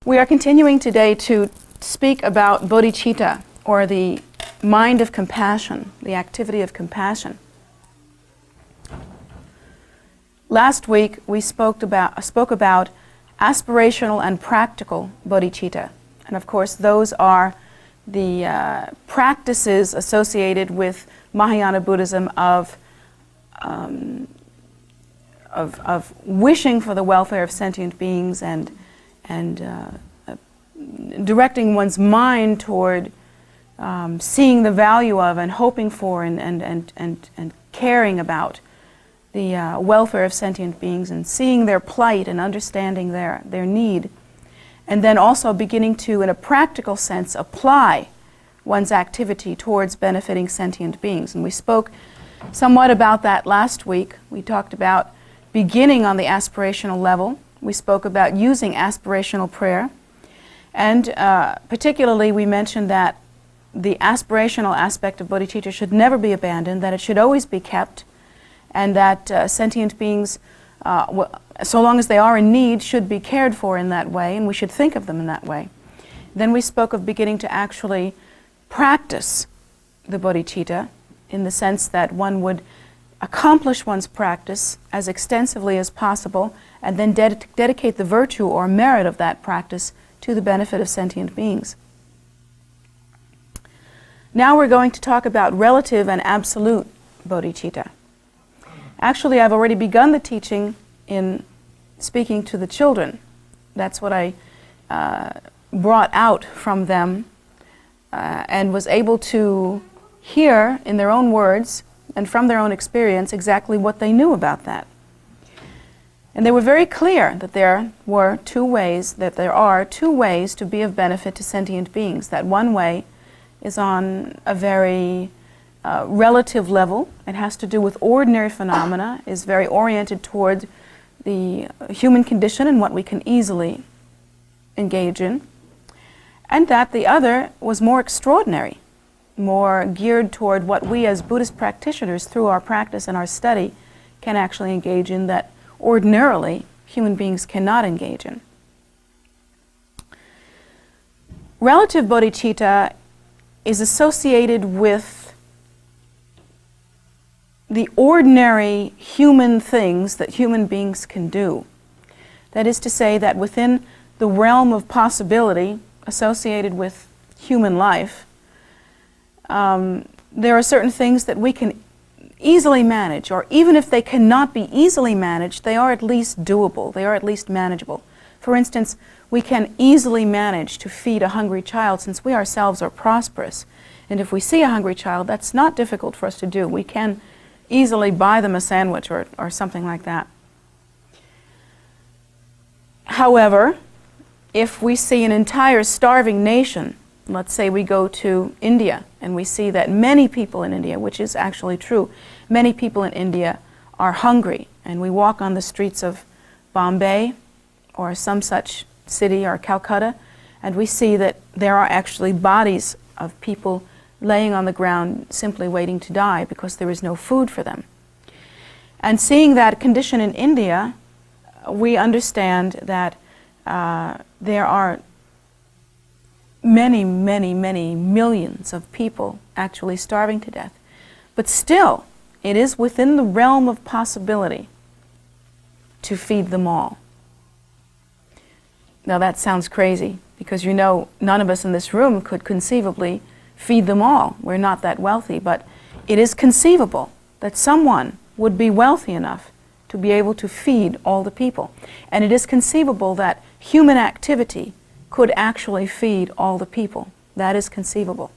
We are continuing today to speak about Bodhicitta, or the mind of compassion, the activity of compassion. Last week we spoke about aspirational and practical bodhicitta. And of course those are the practices associated with Mahayana Buddhism of wishing for the welfare of sentient beings and directing one's mind toward seeing the value of and hoping for and caring about the welfare of sentient beings and seeing their plight and understanding their need. And then also beginning to, in a practical sense, apply one's activity towards benefiting sentient beings. And we spoke somewhat about that last week. We talked about beginning on the aspirational level. We spoke about using aspirational prayer. And particularly we mentioned that the aspirational aspect of bodhicitta should never be abandoned, that it should always be kept, and that sentient beings, so long as they are in need, should be cared for in that way, and we should think of them in that way. Then we spoke of beginning to actually practice the bodhicitta in the sense that one would accomplish one's practice as extensively as possible and then dedicate the virtue or merit of that practice to the benefit of sentient beings. Now we're going to talk about relative and absolute bodhicitta. Actually, I've already begun the teaching in speaking to the children. That's what I brought out from them and was able to hear in their own words and from their own experience exactly what they knew about that. And they were very clear that there are two ways to be of benefit to sentient beings. That one way is on a very relative level. It has to do with ordinary phenomena, is very oriented toward the human condition and what we can easily engage in. And that the other was more extraordinary, more geared toward what we as Buddhist practitioners through our practice and our study can actually engage in that ordinarily human beings cannot engage in. Relative bodhicitta is associated with the ordinary human things that human beings can do. That is to say that within the realm of possibility associated with human life, there are certain things that we can easily manage, or even if they cannot be easily managed, they are at least doable, they are at least manageable. For instance, we can easily manage to feed a hungry child since we ourselves are prosperous. And if we see a hungry child, that's not difficult for us to do. We can easily buy them a sandwich or something like that. However, if we see an entire starving nation, let's say we go to India and we see that many people in India, which is actually true, many people in India are hungry, and we walk on the streets of Bombay or some such city, or Calcutta, and we see that there are actually bodies of people laying on the ground simply waiting to die because there is no food for them. And seeing that condition in India, we understand that there are many, many, many millions of people actually starving to death. But still, it is within the realm of possibility to feed them all. Now that sounds crazy, because you know none of us in this room could conceivably feed them all. We're not that wealthy, but it is conceivable that someone would be wealthy enough to be able to feed all the people. And it is conceivable that human activity could actually feed all the people. That is conceivable.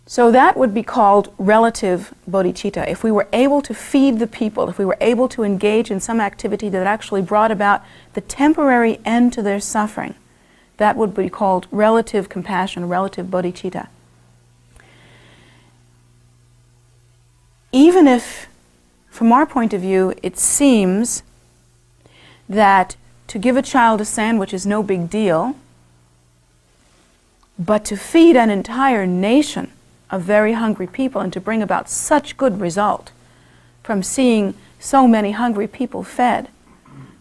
So that would be called relative bodhicitta. If we were able to feed the people, if we were able to engage in some activity that actually brought about the temporary end to their suffering, that would be called relative compassion, relative bodhicitta. Even if, from our point of view, it seems that to give a child a sandwich is no big deal, but to feed an entire nation of very hungry people and to bring about such good result from seeing so many hungry people fed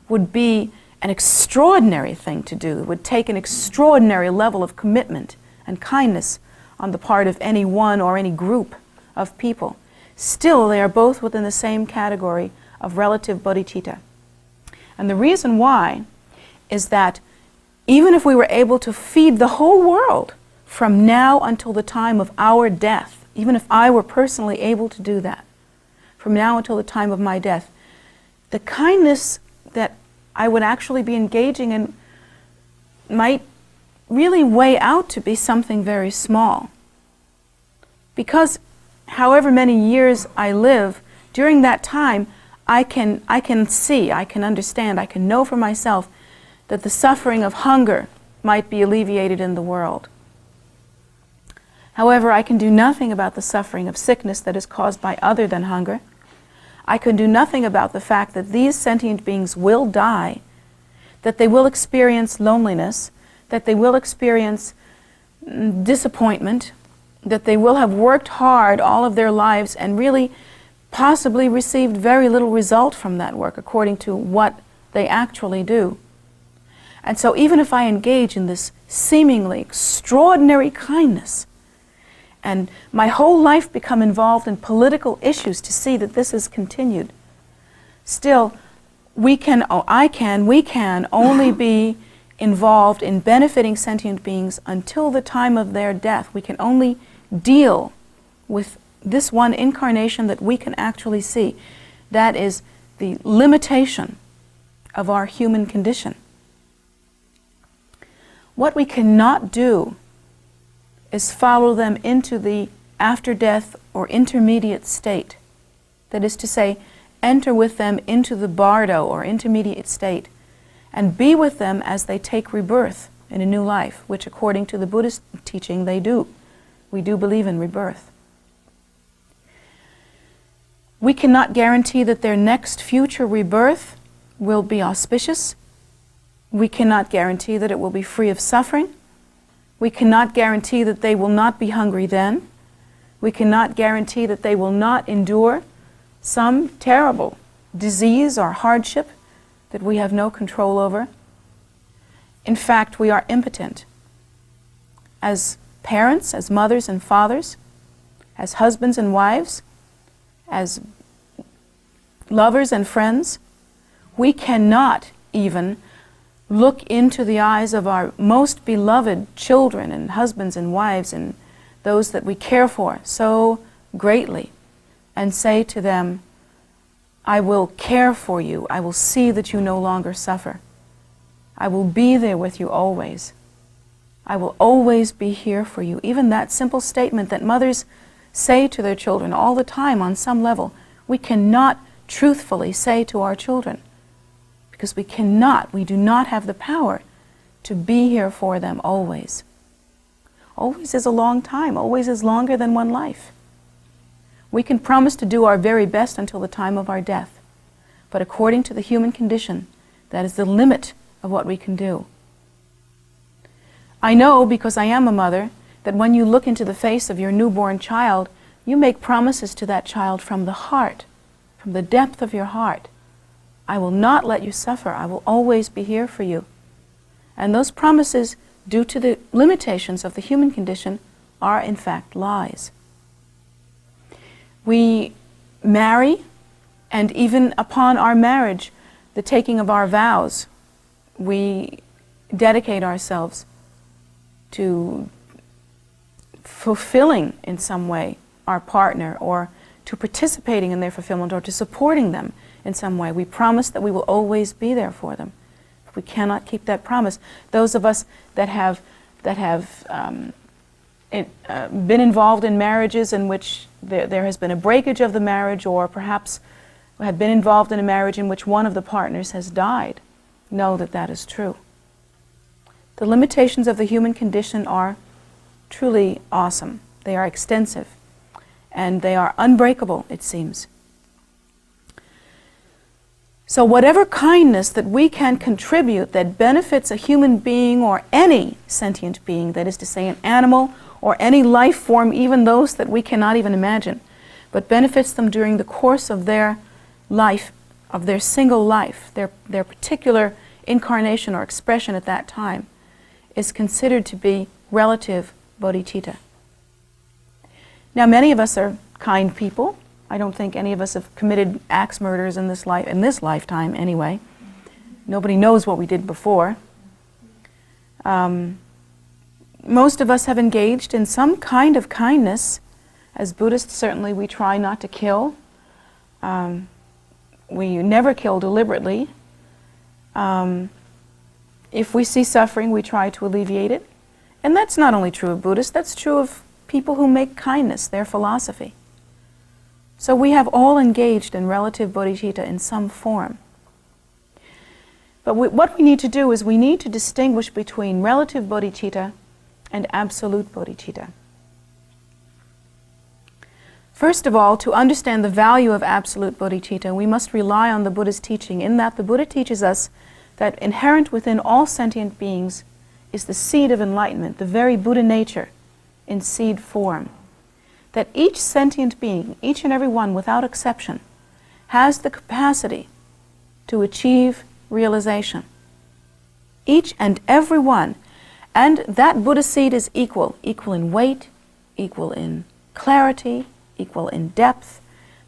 would be an extraordinary thing to do. It would take an extraordinary level of commitment and kindness on the part of any one or any group of people. Still, they are both within the same category of relative bodhicitta. And the reason why is that even if we were able to feed the whole world from now until the time of our death, even if I were personally able to do that, from now until the time of my death, the kindness that I would actually be engaging in might really weigh out to be something very small. Because however many years I live, during that time, I can see, I can understand, I can know for myself that the suffering of hunger might be alleviated in the world. However, I can do nothing about the suffering of sickness that is caused by other than hunger. I can do nothing about the fact that these sentient beings will die, that they will experience loneliness, that they will experience disappointment, that they will have worked hard all of their lives and really possibly received very little result from that work according to what they actually do. And so even if I engage in this seemingly extraordinary kindness and my whole life become involved in political issues to see that this is continued, still we can only be involved in benefiting sentient beings until the time of their death. We can only deal with this one incarnation that we can actually see. That is the limitation of our human condition. What we cannot do is follow them into the after-death or intermediate state. That is to say, enter with them into the bardo or intermediate state and be with them as they take rebirth in a new life, which according to the Buddhist teaching they do. We do believe in rebirth. We cannot guarantee that their next future rebirth will be auspicious. We cannot guarantee that it will be free of suffering. We cannot guarantee that they will not be hungry then. We cannot guarantee that they will not endure some terrible disease or hardship that we have no control over. In fact, we are impotent. As parents, as mothers and fathers, as husbands and wives, as lovers and friends, we cannot even look into the eyes of our most beloved children and husbands and wives and those that we care for so greatly and say to them, I will care for you. I will see that you no longer suffer. I will be there with you always. I will always be here for you. Even that simple statement that mothers say to their children all the time on some level, we cannot truthfully say to our children because we do not have the power to be here for them always. Always is a long time. Always is longer than one life. We can promise to do our very best until the time of our death. But according to the human condition, that is the limit of what we can do. I know, because I am a mother, that when you look into the face of your newborn child, you make promises to that child from the heart, from the depth of your heart. I will not let you suffer. I will always be here for you. And those promises, due to the limitations of the human condition, are in fact lies. We marry, and even upon our marriage, the taking of our vows, we dedicate ourselves to fulfilling in some way our partner, or to participating in their fulfillment, or to supporting them in some way. We promise that we will always be there for them. If we cannot keep that promise, those of us that have been involved in marriages in which there has been a breakage of the marriage, or perhaps have been involved in a marriage in which one of the partners has died, know that that is true. The limitations of the human condition are truly awesome. They are extensive, and they are unbreakable, it seems. So whatever kindness that we can contribute that benefits a human being or any sentient being, that is to say an animal or any life form, even those that we cannot even imagine, but benefits them during the course of their life, of their single life, their particular incarnation or expression at that time, is considered to be relative bodhicitta. Now, many of us are kind people. I don't think any of us have committed axe murders in this lifetime anyway. Nobody knows what we did before. Most of us have engaged in some kind of kindness. As Buddhists, certainly we try not to kill. We never kill deliberately. If we see suffering, we try to alleviate it. And that's not only true of Buddhists, that's true of people who make kindness their philosophy. So we have all engaged in relative bodhicitta in some form. But what we need to do is we need to distinguish between relative bodhicitta and absolute bodhicitta. First of all, to understand the value of absolute bodhicitta, we must rely on the Buddha's teaching, in that the Buddha teaches us that inherent within all sentient beings is the seed of enlightenment, the very Buddha nature in seed form. That each sentient being, each and every one without exception, has the capacity to achieve realization. Each and every one. And that Buddha seed is equal in weight, equal in clarity, equal in depth,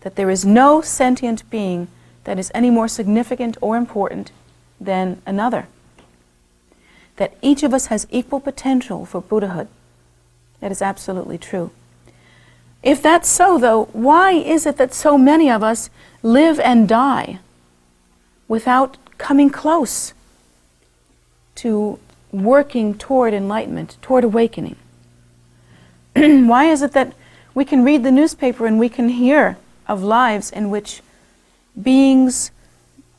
that there is no sentient being that is any more significant or important than another. That each of us has equal potential for Buddhahood. That is absolutely true. If that's so, though, why is it that so many of us live and die without coming close to working toward enlightenment, toward awakening? Why is it that we can read the newspaper and we can hear of lives in which beings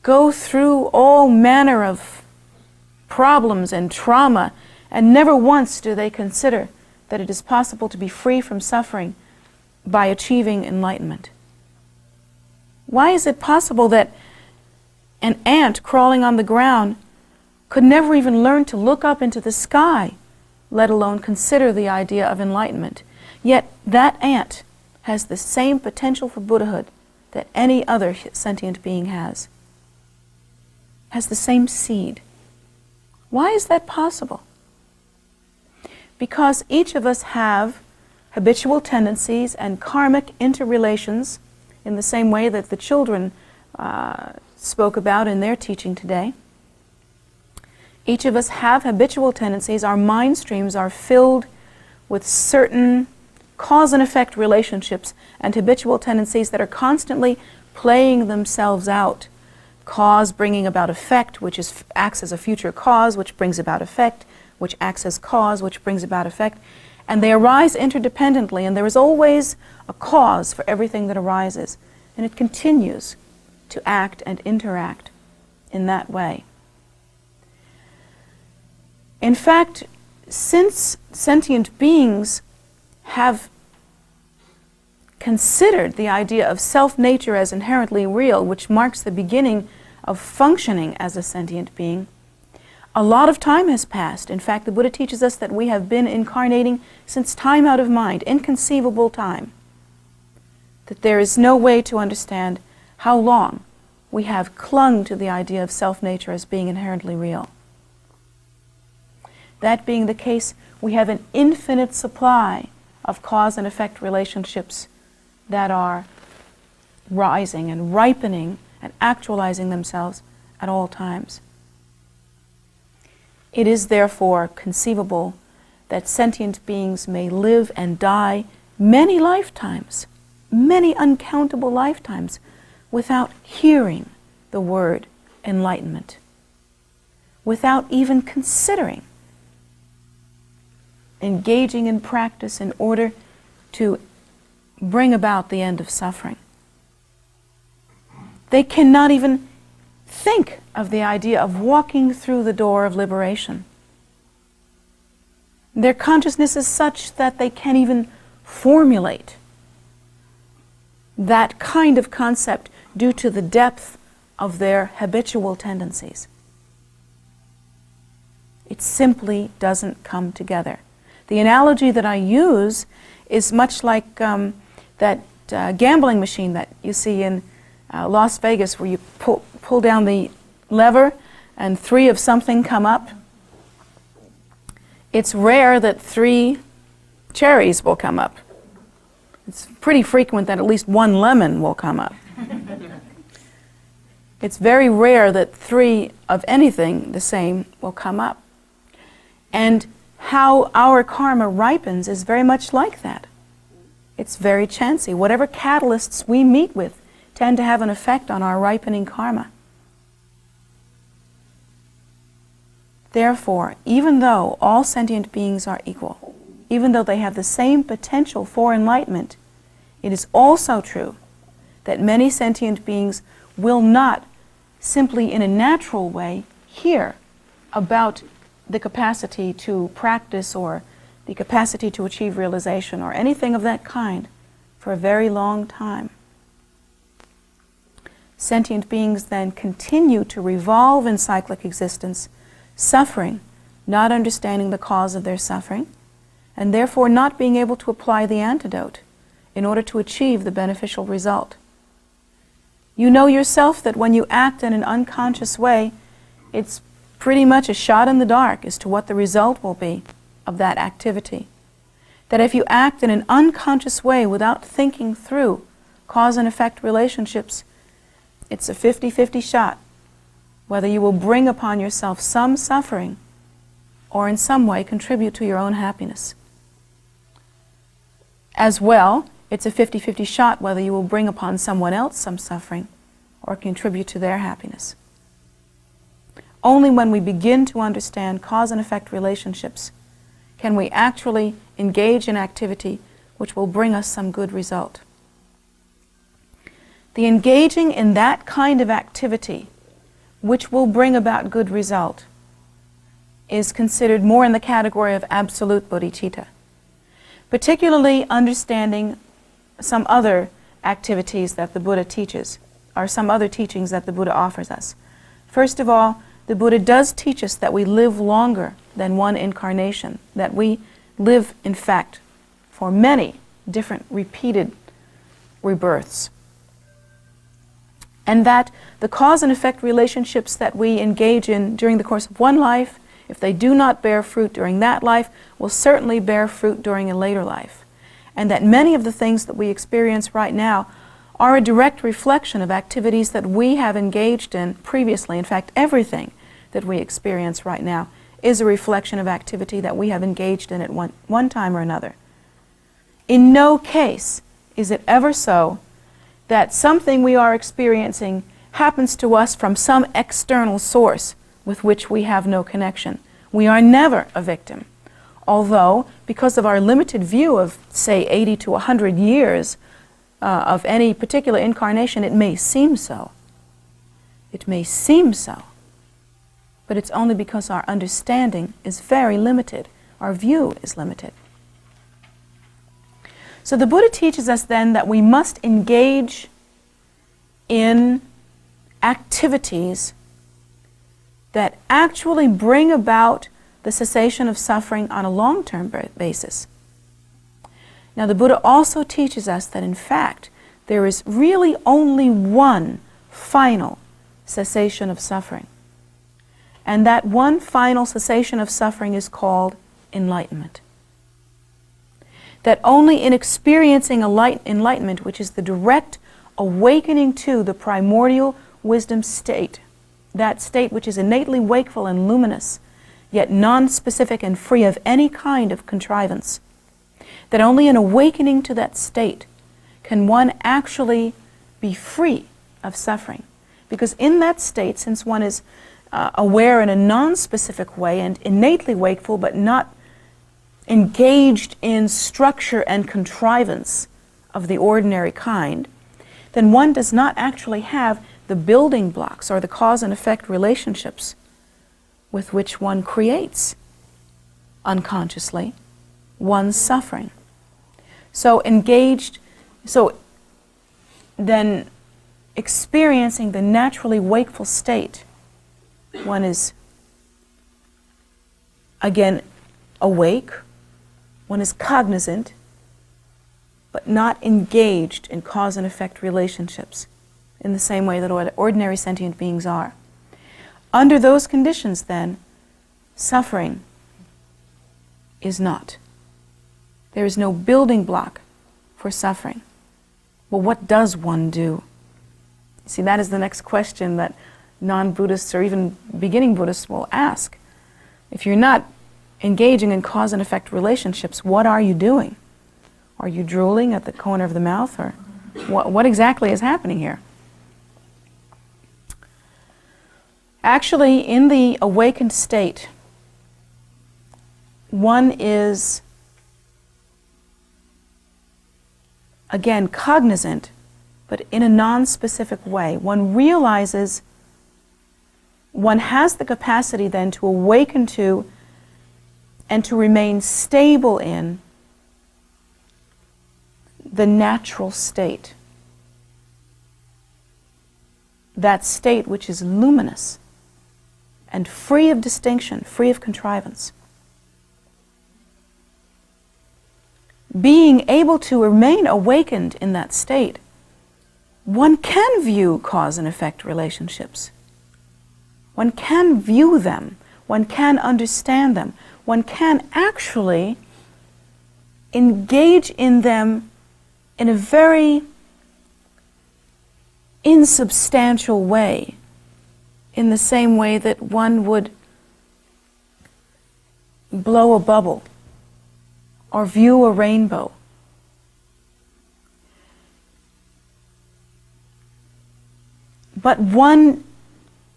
go through all manner of problems and trauma, and never once do they consider that it is possible to be free from suffering by achieving enlightenment? Why is it possible that an ant crawling on the ground could never even learn to look up into the sky, let alone consider the idea of enlightenment? Yet that ant has the same potential for Buddhahood that any other sentient being has the same seed. Why is that possible? Because each of us have habitual tendencies and karmic interrelations in the same way that the children spoke about in their teaching today. Each of us have habitual tendencies. Our mind streams are filled with certain cause and effect relationships and habitual tendencies that are constantly playing themselves out. Cause bringing about effect, which acts as a future cause, which brings about effect, which acts as cause, which brings about effect. And they arise interdependently, and there is always a cause for everything that arises. And it continues to act and interact in that way. In fact, since sentient beings have considered the idea of self-nature as inherently real, which marks the beginning of functioning as a sentient being, a lot of time has passed. In fact, the Buddha teaches us that we have been incarnating since time out of mind, inconceivable time. That there is no way to understand how long we have clung to the idea of self-nature as being inherently real. That being the case, we have an infinite supply of cause and effect relationships that are rising and ripening and actualizing themselves at all times. It is therefore conceivable that sentient beings may live and die many lifetimes, many uncountable lifetimes, without hearing the word enlightenment, without even considering engaging in practice in order to bring about the end of suffering. They cannot even think of the idea of walking through the door of liberation. Their consciousness is such that they can't even formulate that kind of concept due to the depth of their habitual tendencies. It simply doesn't come together. The analogy that I use is much like that gambling machine that you see in Las Vegas, where you pull down the lever and 3 of something come up, it's rare that 3 cherries will come up. It's pretty frequent that at least 1 lemon will come up. It's very rare that 3 of anything the same will come up. And how our karma ripens is very much like that. It's very chancy. Whatever catalysts we meet with tend to have an effect on our ripening karma. Therefore, even though all sentient beings are equal, even though they have the same potential for enlightenment, it is also true that many sentient beings will not simply in a natural way hear about the capacity to practice or the capacity to achieve realization or anything of that kind for a very long time. Sentient beings then continue to revolve in cyclic existence, suffering, not understanding the cause of their suffering, and therefore not being able to apply the antidote in order to achieve the beneficial result. You know yourself that when you act in an unconscious way, it's pretty much a shot in the dark as to what the result will be of that activity. That if you act in an unconscious way without thinking through cause and effect relationships, it's a 50-50 shot whether you will bring upon yourself some suffering or in some way contribute to your own happiness. As well, it's a 50-50 shot whether you will bring upon someone else some suffering or contribute to their happiness. Only when we begin to understand cause and effect relationships can we actually engage in activity which will bring us some good result. The engaging in that kind of activity which will bring about good result is considered more in the category of absolute bodhicitta, particularly understanding some other activities that the Buddha teaches, or some other teachings that the Buddha offers us. First of all, the Buddha does teach us that we live longer than one incarnation, that we live, in fact, for many different repeated rebirths. And that the cause and effect relationships that we engage in during the course of one life, if they do not bear fruit during that life, will certainly bear fruit during a later life. And that many of the things that we experience right now are a direct reflection of activities that we have engaged in previously. In fact, everything that we experience right now is a reflection of activity that we have engaged in at one time or another. In no case is it ever so that something we are experiencing happens to us from some external source with which we have no connection. We are never a victim. Although, because of our limited view of, say, 80 to 100 years of any particular incarnation, it may seem so. It may seem so. But it's only because our understanding is very limited. Our view is limited. So the Buddha teaches us then that we must engage in activities that actually bring about the cessation of suffering on a long-term basis. Now the Buddha also teaches us that in fact there is really only one final cessation of suffering. And that one final cessation of suffering is called enlightenment. That only in experiencing enlightenment, which is the direct awakening to the primordial wisdom state, that state which is innately wakeful and luminous, yet non-specific and free of any kind of contrivance, that only in awakening to that state can one actually be free of suffering. Because in that state, since one is aware in a non-specific way and innately wakeful but not engaged in structure and contrivance of the ordinary kind, then one does not actually have the building blocks or the cause and effect relationships with which one creates unconsciously one's suffering. So then experiencing the naturally wakeful state, one is again awake, one is cognizant, but not engaged in cause and effect relationships in the same way that ordinary sentient beings are. Under those conditions, then, suffering is not. There is no building block for suffering. Well, what does one do? See, that is the next question that non-Buddhists or even beginning Buddhists will ask. If you're not engaging in cause and effect relationships, what are you doing? Are you drooling at the corner of the mouth, or what exactly is happening here? Actually, in the awakened state, one is, again, cognizant, but in a non-specific way. One realizes one has the capacity then to awaken to and to remain stable in the natural state. That state which is luminous and free of distinction, free of contrivance. Being able to remain awakened in that state, one can view cause and effect relationships. One can view them. One can understand them. One can actually engage in them in a very insubstantial way, in the same way that one would blow a bubble or view a rainbow. But one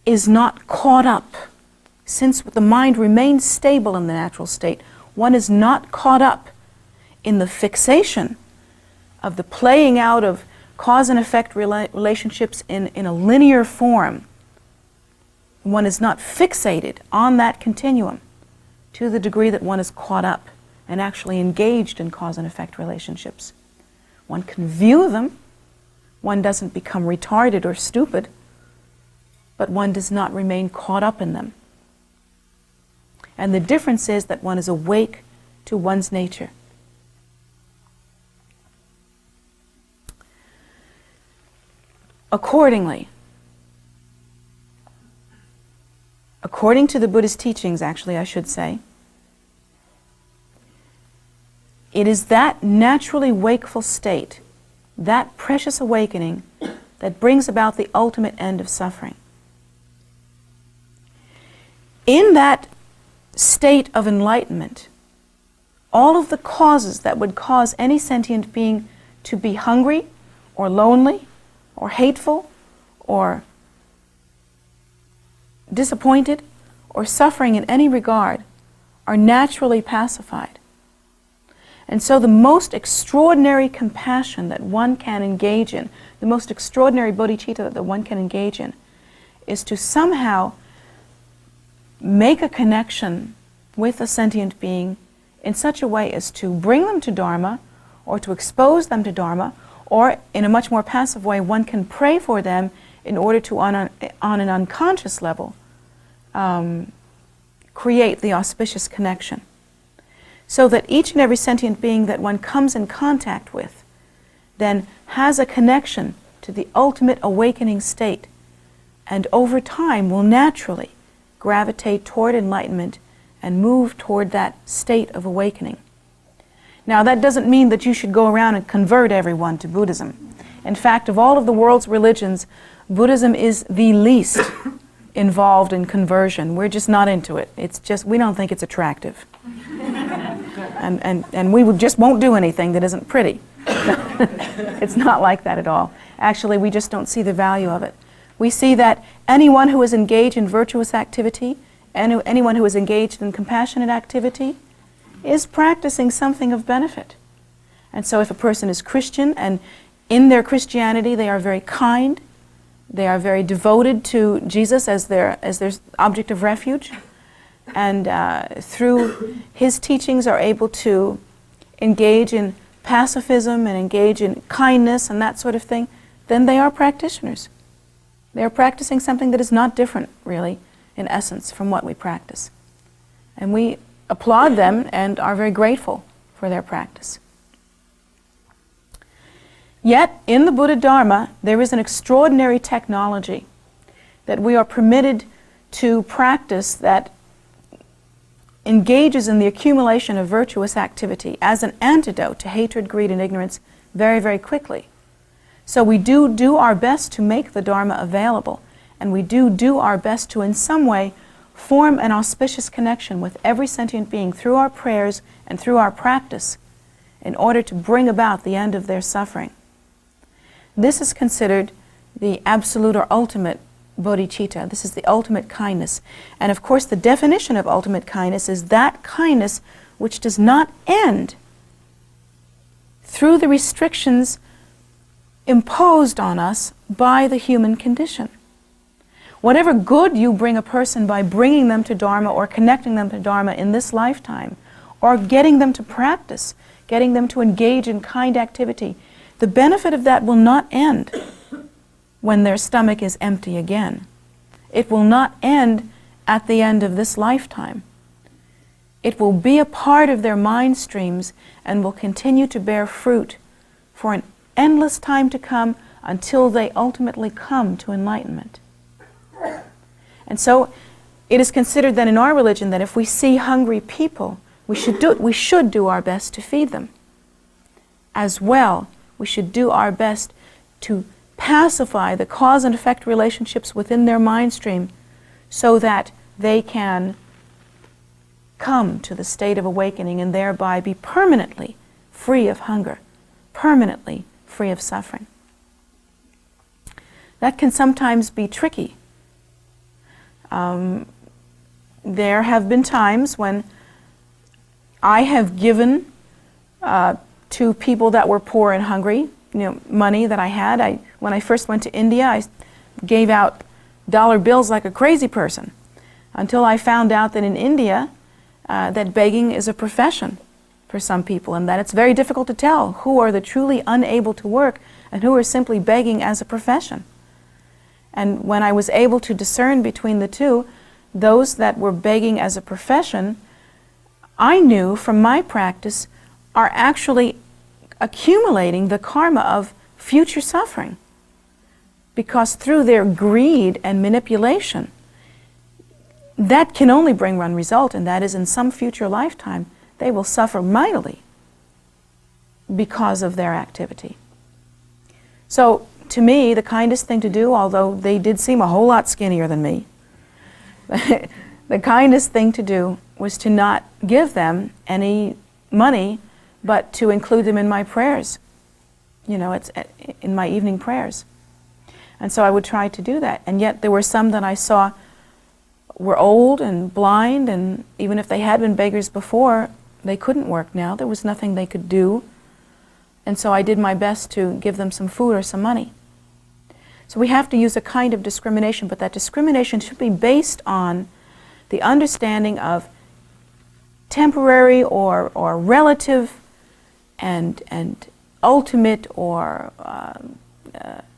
is not caught up. Since the mind remains stable in the natural state, one is not caught up in the fixation of the playing out of cause and effect relationships in a linear form. One is not fixated on that continuum to the degree that one is caught up and actually engaged in cause and effect relationships. One can view them. One doesn't become retarded or stupid, but one does not remain caught up in them. And the difference is that one is awake to one's nature. Accordingly, according to the Buddhist teachings, actually, I should say, it is that naturally wakeful state, that precious awakening, that brings about the ultimate end of suffering. In that state of enlightenment, all of the causes that would cause any sentient being to be hungry or lonely or hateful or disappointed or suffering in any regard are naturally pacified. And so the most extraordinary compassion that one can engage in, the most extraordinary bodhicitta that one can engage in, is to somehow make a connection with a sentient being in such a way as to bring them to Dharma, or to expose them to Dharma, or in a much more passive way, one can pray for them in order to, on an unconscious level, create the auspicious connection. So that each and every sentient being that one comes in contact with then has a connection to the ultimate awakening state, and over time will naturally gravitate toward enlightenment and move toward that state of awakening. Now, that doesn't mean that you should go around and convert everyone to Buddhism. In fact, of all of the world's religions, Buddhism is the least involved in conversion. We're just not into it. It's just, we don't think it's attractive. And we just won't do anything that isn't pretty. It's not like that at all. Actually, we just don't see the value of it. We see that anyone who is engaged in virtuous activity, and anyone who is engaged in compassionate activity, is practicing something of benefit. And so if a person is Christian, and in their Christianity they are very kind, they are very devoted to Jesus as their object of refuge, and through his teachings are able to engage in pacifism and engage in kindness and that sort of thing, then they are practitioners. They are practicing something that is not different, really, in essence, from what we practice. And we applaud them and are very grateful for their practice. Yet, in the Buddha Dharma, there is an extraordinary technology that we are permitted to practice that engages in the accumulation of virtuous activity as an antidote to hatred, greed, and ignorance very, very quickly. So we do our best to make the Dharma available, and we do our best to in some way form an auspicious connection with every sentient being through our prayers and through our practice in order to bring about the end of their suffering. This is considered the absolute or ultimate bodhicitta. This is the ultimate kindness. And of course the definition of ultimate kindness is that kindness which does not end through the restrictions imposed on us by the human condition. Whatever good you bring a person by bringing them to Dharma or connecting them to Dharma in this lifetime, or getting them to practice, getting them to engage in kind activity, the benefit of that will not end when their stomach is empty again. It will not end at the end of this lifetime. It will be a part of their mind streams and will continue to bear fruit for an endless time to come until they ultimately come to enlightenment. And so it is considered that in our religion that if we see hungry people, we should do our best to feed them. As well, we should do our best to pacify the cause and effect relationships within their mind stream so that they can come to the state of awakening and thereby be permanently free of hunger, permanently free of suffering. That can sometimes be tricky. There have been times when I have given to people that were poor and hungry, money that I had. When I first went to India, I gave out dollar bills like a crazy person until I found out that in India that begging is a profession for some people and that it's very difficult to tell who are the truly unable to work and who are simply begging as a profession. And when I was able to discern between the two, those that were begging as a profession, I knew from my practice are actually accumulating the karma of future suffering. Because through their greed and manipulation, that can only bring one result, and that is in some future lifetime, they will suffer mightily because of their activity. So, to me, the kindest thing to do, although they did seem a whole lot skinnier than me, the kindest thing to do was to not give them any money, but to include them in my prayers. It's in my evening prayers. And so I would try to do that. And yet there were some that I saw were old and blind, and even if they had been beggars before, they couldn't work now. There was nothing they could do. And so I did my best to give them some food or some money. So we have to use a kind of discrimination, but that discrimination should be based on the understanding of temporary or relative and ultimate or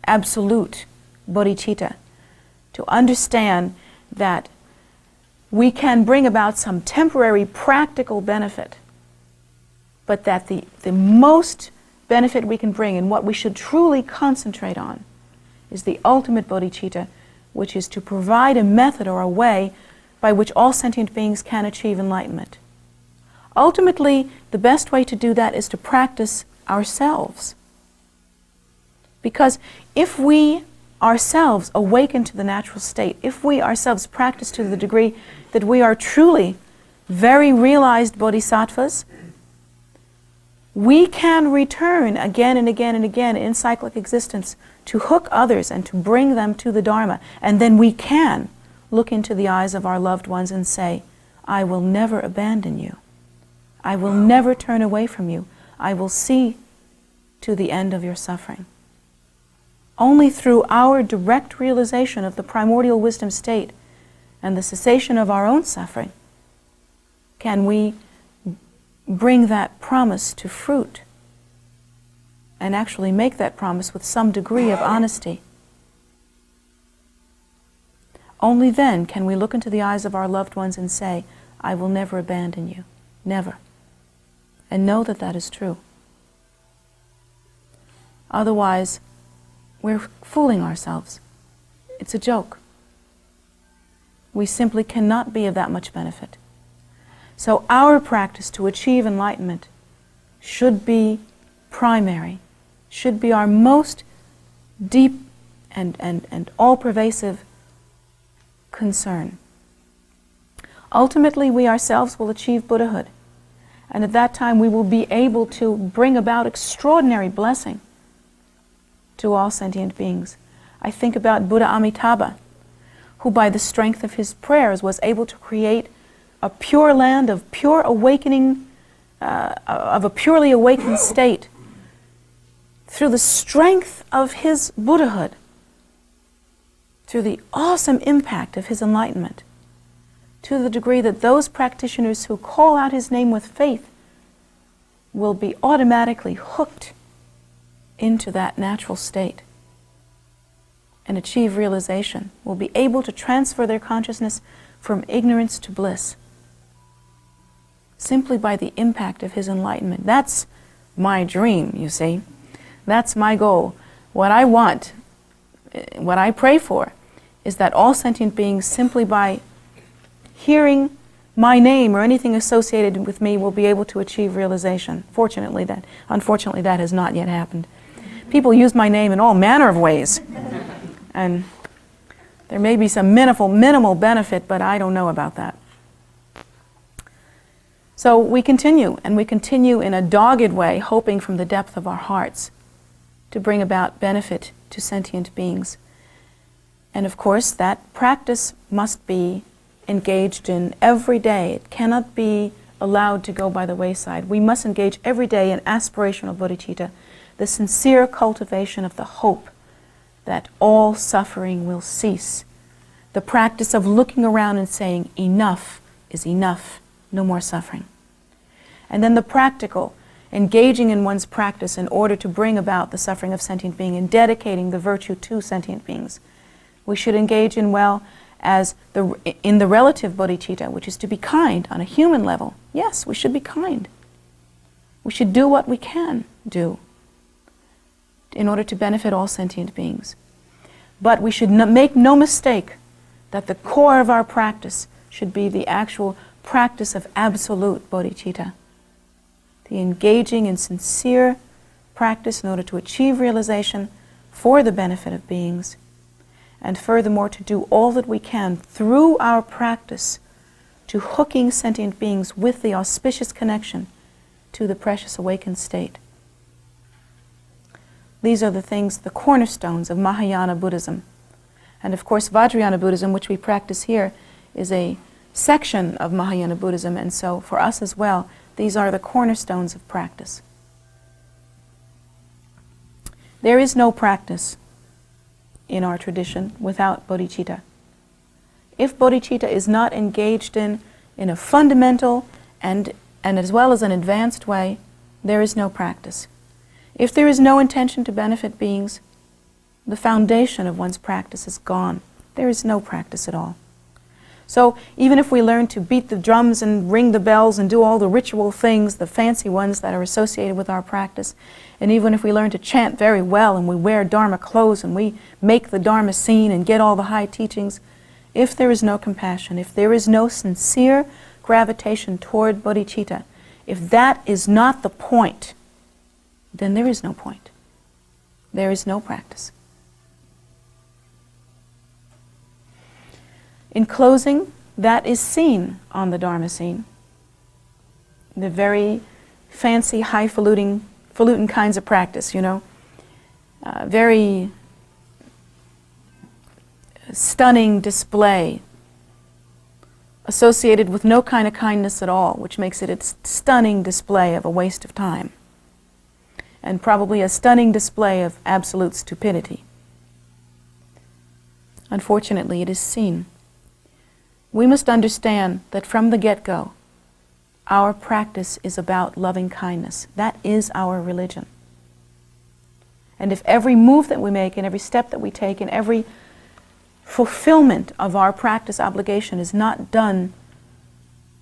absolute bodhicitta. To understand that we can bring about some temporary practical benefit, but that the most benefit we can bring and what we should truly concentrate on is the ultimate bodhicitta, which is to provide a method or a way by which all sentient beings can achieve enlightenment. Ultimately, the best way to do that is to practice ourselves. Because if we ourselves awaken to the natural state, if we ourselves practice to the degree that we are truly very realized bodhisattvas, we can return again and again and again in cyclic existence to hook others and to bring them to the Dharma. And then we can look into the eyes of our loved ones and say, I will never abandon you. I will never turn away from you. I will see to the end of your suffering. Only through our direct realization of the primordial wisdom state and the cessation of our own suffering can we bring that promise to fruit and actually make that promise with some degree of honesty. Only then can we look into the eyes of our loved ones and say, I will never abandon you. Never. And know that that is true. Otherwise, we're fooling ourselves. It's a joke. we simply cannot be of that much benefit. So our practice to achieve enlightenment should be primary, should be our most deep and all-pervasive concern. Ultimately, we ourselves will achieve Buddhahood, and at that time we will be able to bring about extraordinary blessing to all sentient beings. I think about Buddha Amitabha, who by the strength of his prayers was able to create a pure land of pure awakening, of a purely awakened state, through the strength of his Buddhahood, through the awesome impact of his enlightenment, to the degree that those practitioners who call out his name with faith will be automatically hooked into that natural state and achieve realization, will be able to transfer their consciousness from ignorance to bliss simply by the impact of his enlightenment. That's my dream, you see. That's my goal. What I want, what I pray for, is that all sentient beings, simply by hearing my name or anything associated with me, will be able to achieve realization. Unfortunately, that has not yet happened. People use my name in all manner of ways, and there may be some minimal benefit, but I don't know about that. So we continue, and we continue in a dogged way, hoping from the depth of our hearts to bring about benefit to sentient beings. And of course, that practice must be engaged in every day. It cannot be allowed to go by the wayside. We must engage every day in aspirational bodhicitta, the sincere cultivation of the hope that all suffering will cease. The practice of looking around and saying, enough is enough, no more suffering. And then the practical, engaging in one's practice in order to bring about the suffering of sentient being and dedicating the virtue to sentient beings. We should engage in, well, in the relative bodhicitta, which is to be kind on a human level. Yes, we should be kind. We should do what we can do in order to benefit all sentient beings. But we should make no mistake that the core of our practice should be the actual practice of absolute bodhicitta, the engaging in sincere practice in order to achieve realization for the benefit of beings, and furthermore to do all that we can through our practice to hooking sentient beings with the auspicious connection to the precious awakened state. These are the things, the cornerstones of Mahayana Buddhism. And of course, Vajrayana Buddhism, which we practice here, is a section of Mahayana Buddhism, and so for us as well, these are the cornerstones of practice. There is no practice in our tradition without bodhicitta. If bodhicitta is not engaged in a fundamental and as well as an advanced way, there is no practice. If there is no intention to benefit beings, the foundation of one's practice is gone. There is no practice at all. So even if we learn to beat the drums and ring the bells and do all the ritual things, the fancy ones that are associated with our practice, and even if we learn to chant very well and we wear Dharma clothes and we make the Dharma scene and get all the high teachings, if there is no compassion, if there is no sincere gravitation toward bodhicitta, if that is not the point, then there is no point. There is no practice. In closing, that is seen on the Dharma scene. The very fancy, highfalutin kinds of practice, very stunning display associated with no kind of kindness at all, which makes it a stunning display of a waste of time, and probably a stunning display of absolute stupidity. Unfortunately, it is seen. We must understand that from the get-go, our practice is about loving kindness. That is our religion. And if every move that we make and every step that we take and every fulfillment of our practice obligation is not done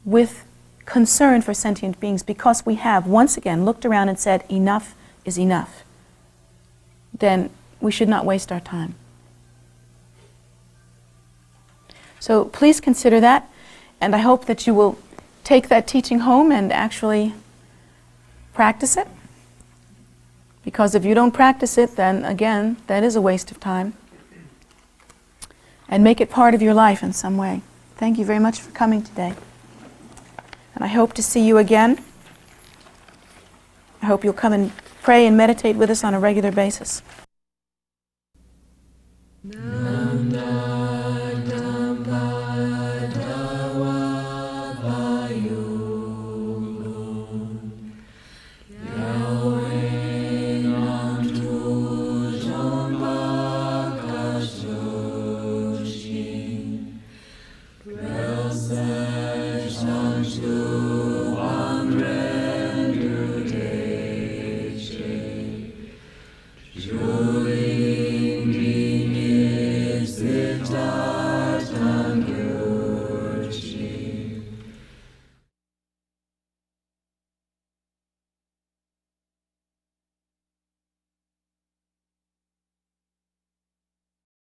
with concern for sentient beings, because we have once again looked around and said enough is enough, then we should not waste our time. So please consider that, and I hope that you will take that teaching home and actually practice it. Because if you don't practice it, then again, that is a waste of time. And make it part of your life in some way. Thank you very much for coming today. And I hope to see you again. I hope you'll come and pray and meditate with us on a regular basis.